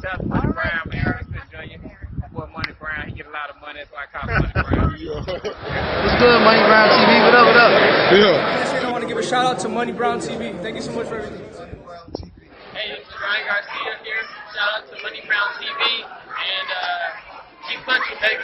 Shout out to Money Brown, man. Smith Jr. My boy Money Brown, he get a lot of money, that's why I call him Money Brown. What's good, Money Brown TV? What up, what up? I want to give a shout out to Money Brown TV. Thank you so much for everything. Hey, this is Ryan Garcia here. Shout out to Money Brown TV, and keep punching, baby.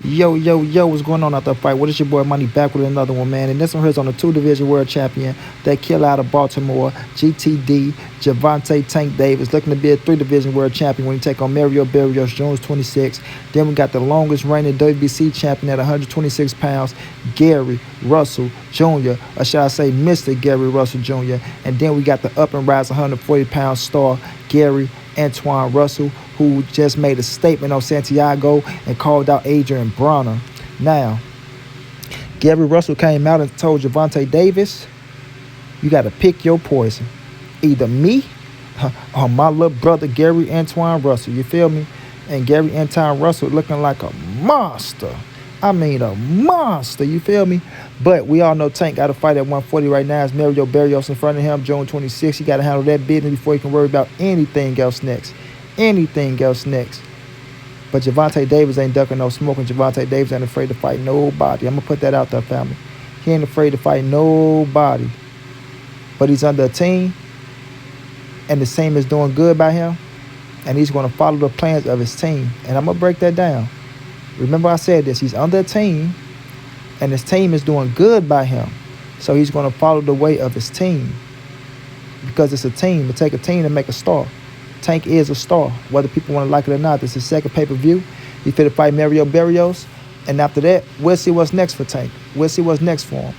Yo, what's going on out there, fight? What is your boy Money back with another one, man? And this one here's on the 2-division world champion, that killer out of Baltimore, GTD, Gervonta Tank Davis, looking to be a 3-division world champion when he take on Mario Barrios, June 26. Then we got the longest reigning WBC champion at 126 pounds, Gary Russell Jr., or should I say Mr. Gary Russell Jr. And then we got the up and rise 140-pound star, Gary Antuanne Russell, who just made a statement on Santiago and called out Adrian Bronner. Now, Gary Russell came out and told Gervonta Davis, you got to pick your poison. Either me or my little brother, Gary Antuanne Russell. You feel me? And Gary Antuanne Russell looking like a monster. I mean, a monster. You feel me? But we all know Tank got to fight at 140 right now. It's Mario Barrios in front of him, June 26. He got to handle that business before he can worry about anything else next. Anything else next. But Gervonta Davis ain't ducking no smoke, and Gervonta Davis ain't afraid to fight nobody. I'm going to put that out there, family. He ain't afraid to fight nobody. But he's under a team, and the team is doing good by him, and he's going to follow the plans of his team. And I'm going to break that down. Remember I said this. He's under a team, and his team is doing good by him. So he's going to follow the way of his team. Because it's a team. It takes a team to make a star. Tank is a star, whether people want to like it or not. This is his second pay-per-view. He fit to fight Mario Barrios. And after that, we'll see what's next for Tank. We'll see what's next for him.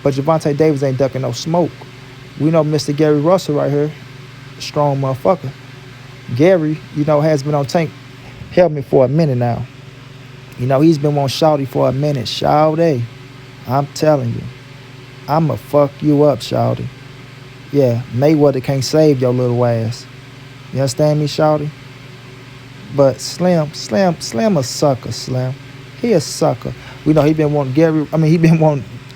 But Gervonta Davis ain't ducking no smoke. We know Mr. Gary Russell right here, strong motherfucker. Gary, has been on Tank, help me for a minute now. He's been on Shawty for a minute. Shawty, I'm telling you, I'ma fuck you up, Shawty. Yeah, Mayweather can't save your little ass. You understand me, Shawty? But Slim a sucker, Slim. He a sucker. We know he been wanting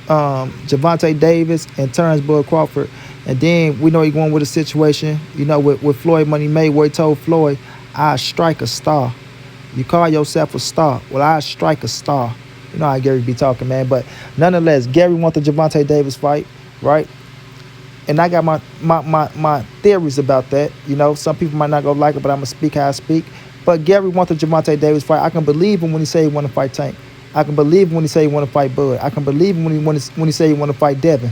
Gervonta Davis and Terrence Bud Crawford. And then we know he going with a situation, with Floyd Money Mayweather. He told Floyd, I strike a star. You call yourself a star. Well, I strike a star. You know how Gary be talking, man. But nonetheless, Gary wants the Gervonta Davis fight, right? And I got my theories about that. Some people might not go like it, but I'm going to speak how I speak. But Gary wants the Gervonta Davis fight. I can believe him when he say he want to fight Tank. I can believe him when he say he want to fight Bud. I can believe him when he say he want to fight Devin.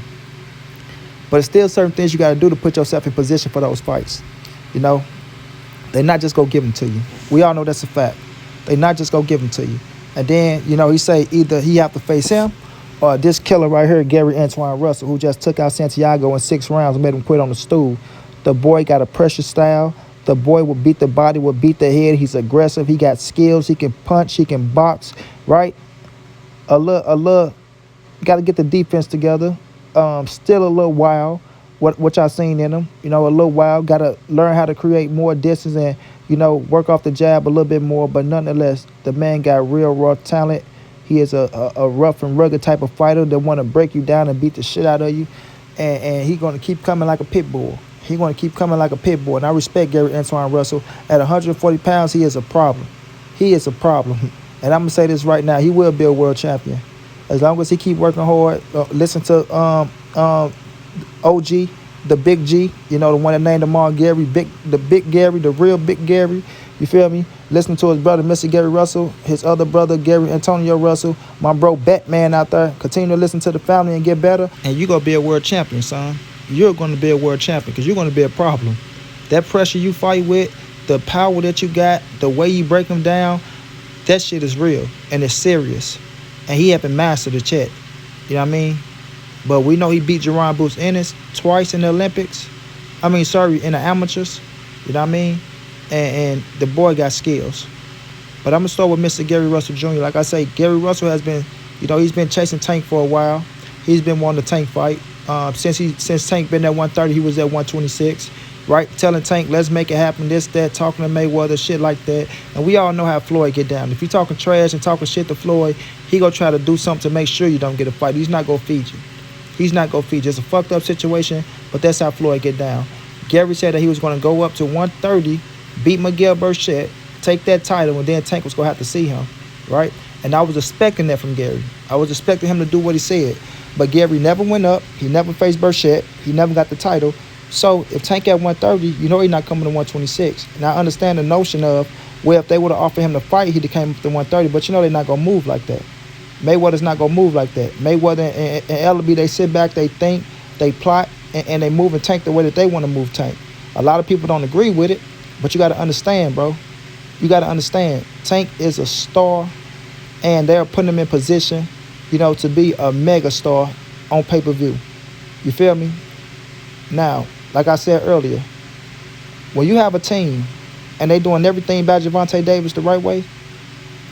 But it's still certain things you got to do to put yourself in position for those fights. They're not just going to give them to you. We all know that's a fact. They're not just going to give them to you. And then, he say either he have to face him or this killer right here, Gary Antuanne Russell, who just took out Santiago in 6 rounds and made him quit on the stool. The boy got a pressure style. The boy will beat the body, will beat the head. He's aggressive. He got skills. He can punch. He can box, right? A little, got to get the defense together. Still a little wild, what y'all seen in him. A little wild. Got to learn how to create more distance and, work off the jab a little bit more. But nonetheless, the man got real raw talent. He is a rough and rugged type of fighter that want to break you down and beat the shit out of you. And he's going to keep coming like a pit bull. He's going to keep coming like a pit bull. And I respect Gary Antuanne Russell. At 140 pounds, he is a problem. He is a problem. And I'm going to say this right now. He will be a world champion. As long as he keep working hard, listen to OG, the Big G, the one that named him all Gary, the Big Gary, the real Big Gary. You feel me? Listen to his brother, Mr. Gary Russell, his other brother, Gary Antonio Russell, my bro, Batman out there. Continue to listen to the family and get better. And you're going to be a world champion, son. You're going to be a world champion because you're going to be a problem. That pressure you fight with, the power that you got, the way you break them down, that shit is real and it's serious. And he haven't mastered the check. You know what I mean? But we know he beat Jerron Bruce Ennis twice in the Olympics. In the amateurs. You know what I mean? And the boy got skills. But I'm going to start with Mr. Gary Russell Jr. Like I say, Gary Russell has been, he's been chasing Tank for a while. He's been wanting the Tank fight. Since Tank been at 130, he was at 126. Right? Telling Tank, let's make it happen, this, that, talking to Mayweather, shit like that. And we all know how Floyd get down. If you're talking trash and talking shit to Floyd, he going to try to do something to make sure you don't get a fight. He's not going to feed you. He's not going to feed you. It's a fucked up situation, but that's how Floyd get down. Gary said that he was going to go up to 130, beat Miguel Burchett, take that title, and then Tank was going to have to see him, right? And I was expecting that from Gary. I was expecting him to do what he said. But Gary never went up. He never faced Burchett. He never got the title. So if Tank at 130, you know he's not coming to 126. And I understand the notion of, well, if they would have offered him the fight, he'd have came up to 130. But you know they're not going to move like that. Mayweather's not going to move like that. Mayweather and Ellaby, they sit back, they think, they plot, and they move and Tank the way that they want to move Tank. A lot of people don't agree with it, but you got to understand, bro. You got to understand, Tank is a star, and they're putting him in position, to be a mega star on pay-per-view. You feel me? Now, like I said earlier, when you have a team and they doing everything about Gervonta Davis the right way,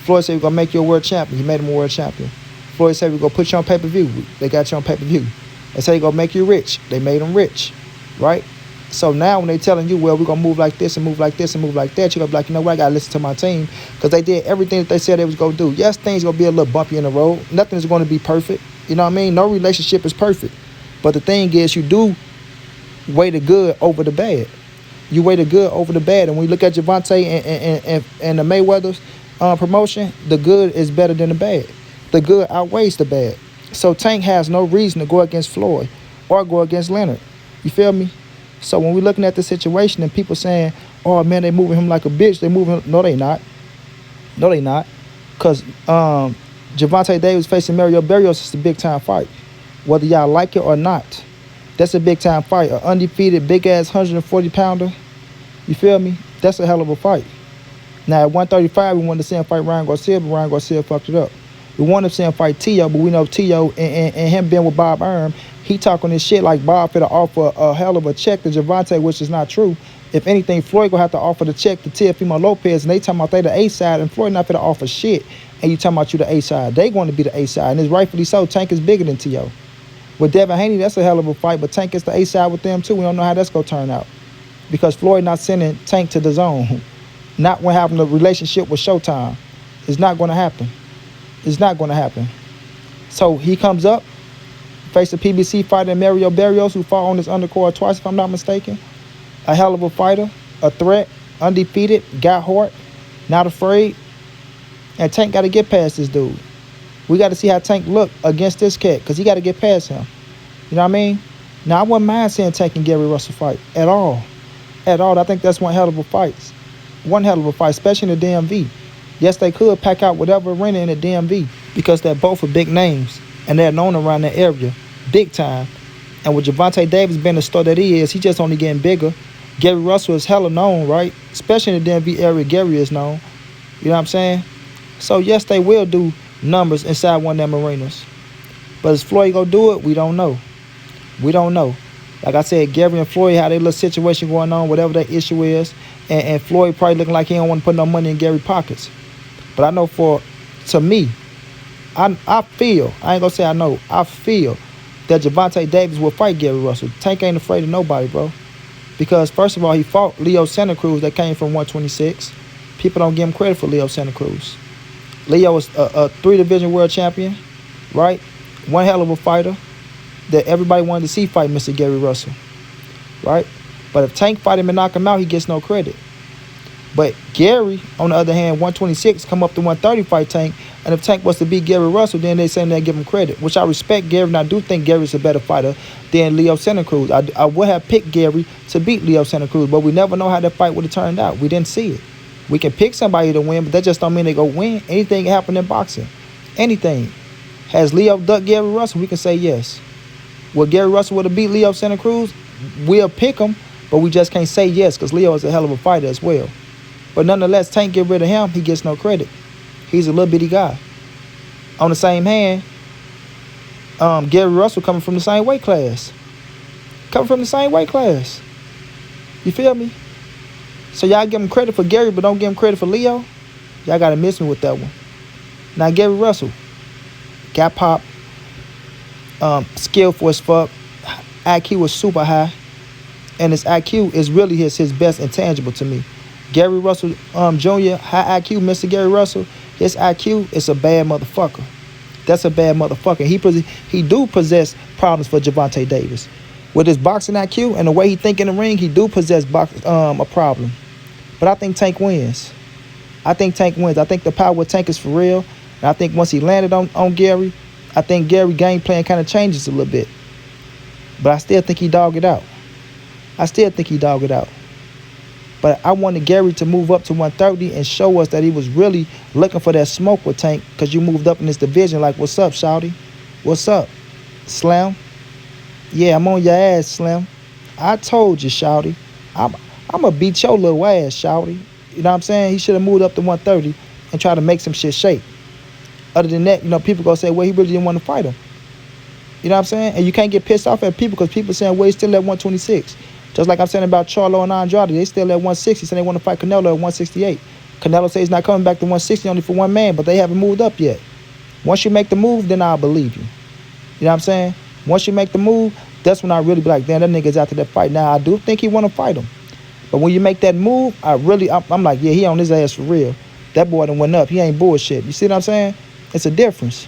Floyd said, we're going to make you a world champion. He made him a world champion. Floyd said, we're going to put you on pay-per-view. They got you on pay-per-view. They said, they're going to make you rich. They made him rich, right? So now when they telling you, well, we're going to move like this and move like this and move like that, you're going to be like, you know what, I got to listen to my team because they did everything that they said they was going to do. Yes, things going to be a little bumpy in the road. Nothing is going to be perfect. You know what I mean? No relationship is perfect. But the thing is, you do weigh the good over the bad. You weigh the good over the bad. And when you look at Gervonta and the Mayweather's promotion, the good is better than the bad. The good outweighs the bad. So Tank has no reason to go against Floyd or go against Leonard. You feel me? So when we're looking at the situation and people saying, oh, man, they moving him like a bitch. They moving him. No, they not. No, they not. Because Gervonta Davis facing Mario Barrios is a big-time fight. Whether y'all like it or not, that's a big-time fight. An undefeated, big-ass 140-pounder. You feel me? That's a hell of a fight. Now, at 135, we wanted to see him fight Ryan Garcia, but Ryan Garcia fucked it up. We wanted to see him fight Tio, but we know Tio and him being with Bob Arum, he talking this shit like Bob finna offer a hell of a check to Gervonta, which is not true. If anything, Floyd gonna have to offer the check to Teofimo Lopez, and they talking about they the A side, and Floyd not finna offer shit, and you talking about you the A side. They going to be the A side, and it's rightfully so. Tank is bigger than Tio. With Devin Haney, that's a hell of a fight, but Tank is the A side with them too. We don't know how that's gonna turn out because Floyd not sending Tank to the zone, not when having a relationship with Showtime. It's not gonna happen. It's not gonna happen. So he comes up, face a PBC fighter Mario Barrios, who fought on this undercard twice, if I'm not mistaken. A hell of a fighter, a threat, undefeated, got heart, not afraid. And Tank got to get past this dude. We got to see how Tank look against this cat because he got to get past him. You know what I mean? Now, I wouldn't mind seeing Tank and Gary Russell fight at all. At all. I think that's one hell of a fight. One hell of a fight, especially in the DMV. Yes, they could pack out whatever arena in the DMV because they're both are big names and they're known around that area big time. And with Gervonta Davis being the star that he is, he just only getting bigger. Gary Russell is hella known, right? Especially in the DMV area, Gary is known. You know what I'm saying? So, yes, they will do numbers inside one of them arenas. But is Floyd going to do it? We don't know. We don't know. Like I said, Gary and Floyd had a little situation going on, whatever that issue is. And Floyd probably looking like he don't want to put no money in Gary's pockets. But I know to me, I feel, I ain't going to say I know, I feel that Gervonta Davis will fight Gary Russell. Tank ain't afraid of nobody, bro. Because, first of all, he fought Leo Santa Cruz that came from 126. People don't give him credit for Leo Santa Cruz. Leo is a 3-division world champion, right? One hell of a fighter that everybody wanted to see fight Mr. Gary Russell, right? But if Tank fight him and knock him out, he gets no credit. But Gary, on the other hand, 126, come up to 130 fight Tank. And if Tank was to beat Gary Russell, then they say they give him credit, which I respect Gary, and I do think Gary's a better fighter than Leo Santa Cruz. I would have picked Gary to beat Leo Santa Cruz, but we never know how that fight would have turned out. We didn't see it. We can pick somebody to win, but that just don't mean they go win. Anything can happen in boxing. Anything. Has Leo ducked Gary Russell? We can say yes. Would Gary Russell would have beat Leo Santa Cruz? We'll pick him, but we just can't say yes because Leo is a hell of a fighter as well. But nonetheless, Tank get rid of him, he gets no credit. He's a little bitty guy. On the same hand, Gary Russell coming from the same weight class. Coming from the same weight class. You feel me? So y'all give him credit for Gary, but don't give him credit for Leo? Y'all got to miss me with that one. Now, Gary Russell got pop, skillful as fuck, IQ was super high, and his IQ is really his best intangible to me. Gary Russell Jr., high IQ, Mr. Gary Russell, his IQ is a bad motherfucker. That's a bad motherfucker. He do possess problems for Gervonta Davis. With his boxing IQ and the way he think in the ring, he do possess a problem. But I think Tank wins. I think Tank wins. I think the power of Tank is for real. And I think once he landed on Gary, I think Gary game plan kind of changes a little bit. But I still think he dogged it out. But I wanted Gary to move up to 130 and show us that he was really looking for that smoke with Tank, because you moved up in this division. Like, what's up, Shawty? What's up, Slim? Yeah, I'm on your ass, Slim. I told you, Shawty. I'm going to beat your little ass, Shawty. You know what I'm saying? He should have moved up to 130 and try to make some shit shake. Other than that, people going to say, well, he really didn't want to fight him. You know what I'm saying? And you can't get pissed off at people because people saying, well, he's still at 126. Just like I'm saying about Charlo and Andrade. They still at 160, saying they want to fight Canelo at 168. Canelo says he's not coming back to 160 only for one man, but they haven't moved up yet. Once you make the move, then I'll believe you. You know what I'm saying? Once you make the move, that's when I really be like, damn, that nigga's after that fight. Now, I do think he want to fight him. But when you make that move, I'm like, yeah, he on his ass for real. That boy done went up. He ain't bullshit. You see what I'm saying? It's a difference.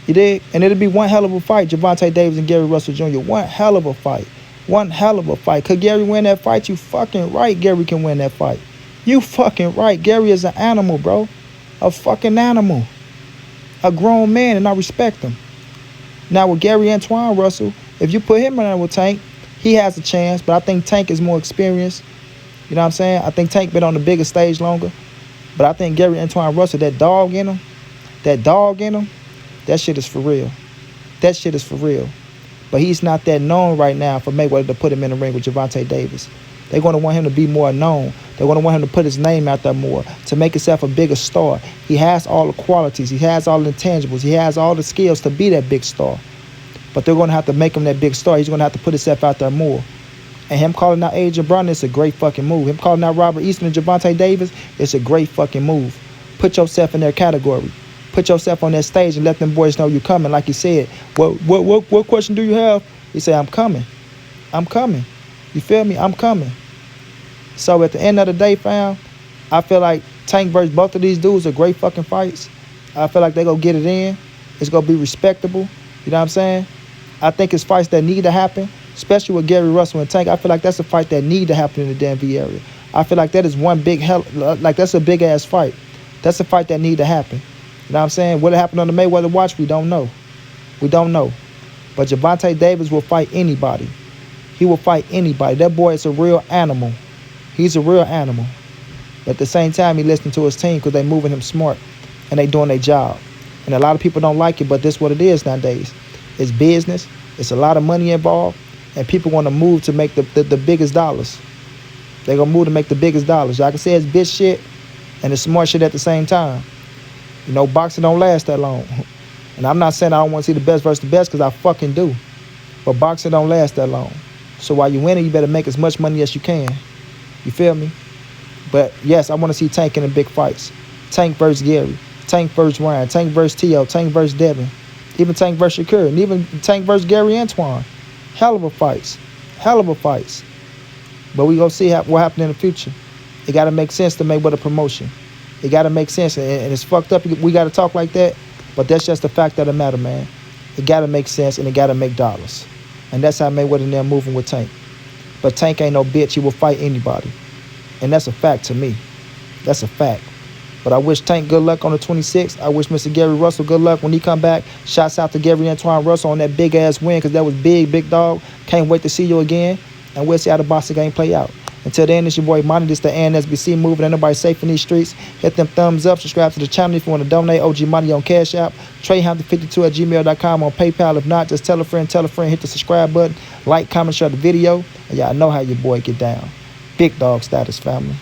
You dig? And it'll be one hell of a fight, Gervonta Davis and Gary Russell Jr. One hell of a fight. Could Gary win that fight? You fucking right Gary can win that fight. You fucking right. Gary is an animal, bro. A fucking animal. A grown man, and I respect him. Now with Gary Antuanne Russell, if you put him in there with Tank, he has a chance, but I think Tank is more experienced. You know what I'm saying? I think Tank been on the bigger stage longer. But I think Gary Antuanne Russell, that dog in him, that shit is for real. But he's not that known right now for Mayweather to put him in the ring with Gervonta Davis. They're going to want him to be more known. They're going to want him to put his name out there more, to make himself a bigger star. He has all the qualities. He has all the intangibles. He has all the skills to be that big star. But they're going to have to make him that big star. He's going to have to put himself out there more. And him calling out Adrian Broner is a great fucking move. Him calling out Robert Easton and Gervonta Davis is a great fucking move. Put yourself in their category. Put yourself on that stage and let them boys know you're coming. Like you said, what question do you have? He said, I'm coming. You feel me? I'm coming. So at the end of the day, fam, I feel like Tank versus both of these dudes are great fucking fights. I feel like they're going to get it in. It's going to be respectable. You know what I'm saying? I think it's fights that need to happen, especially with Gary Russell and Tank. I feel like that's a fight that need to happen in the DMV area. I feel like that is one big hell, like that's a big ass fight. That's a fight that need to happen. You know what I'm saying? What happened on the Mayweather watch, we don't know. But Gervonta Davis will fight anybody. He will fight anybody. That boy is a real animal. He's a real animal. But at the same time, he listening to his team because they moving him smart and they doing their job. And a lot of people don't like it, but this is what it is nowadays. It's business. It's a lot of money involved. And people want to move to make the biggest dollars. They're going to move to make the biggest dollars. Y'all can say it's bitch shit and it's smart shit at the same time. You know, boxing don't last that long. And I'm not saying I don't want to see the best versus the best, because I fucking do. But boxing don't last that long. So while you're winning, you better make as much money as you can. You feel me? But yes, I want to see Tank in the big fights. Tank versus Gary. Tank versus Ryan. Tank versus T.O. Tank versus Devin. Even Tank versus Shakur. And even Tank versus Gary Antuanne. Hell of a fights. But we gonna see what happens in the future. It got to make sense to Mayweather promotion. It got to make sense. And it's fucked up. We got to talk like that. But that's just the fact of the matter, man. It got to make sense and it got to make dollars. And that's how Mayweather and them moving with Tank. But Tank ain't no bitch. He will fight anybody. And that's a fact to me. That's a fact. But I wish Tank good luck on the 26th. I wish Mr. Gary Russell good luck when he come back. Shouts out to Gary Antuanne Russell on that big-ass win, because that was big dog. Can't wait to see you again. And we'll see how the boxing game play out. Until then, it's your boy Monty. This the ANSBC moving. Ain't nobody safe in these streets. Hit them thumbs up. Subscribe to the channel if you want to donate. OG Money on Cash App. TreyHampton52@gmail.com on PayPal. If not, just tell a friend. Hit the subscribe button. Like, comment, share the video. And y'all know how your boy get down. Big dog status, family.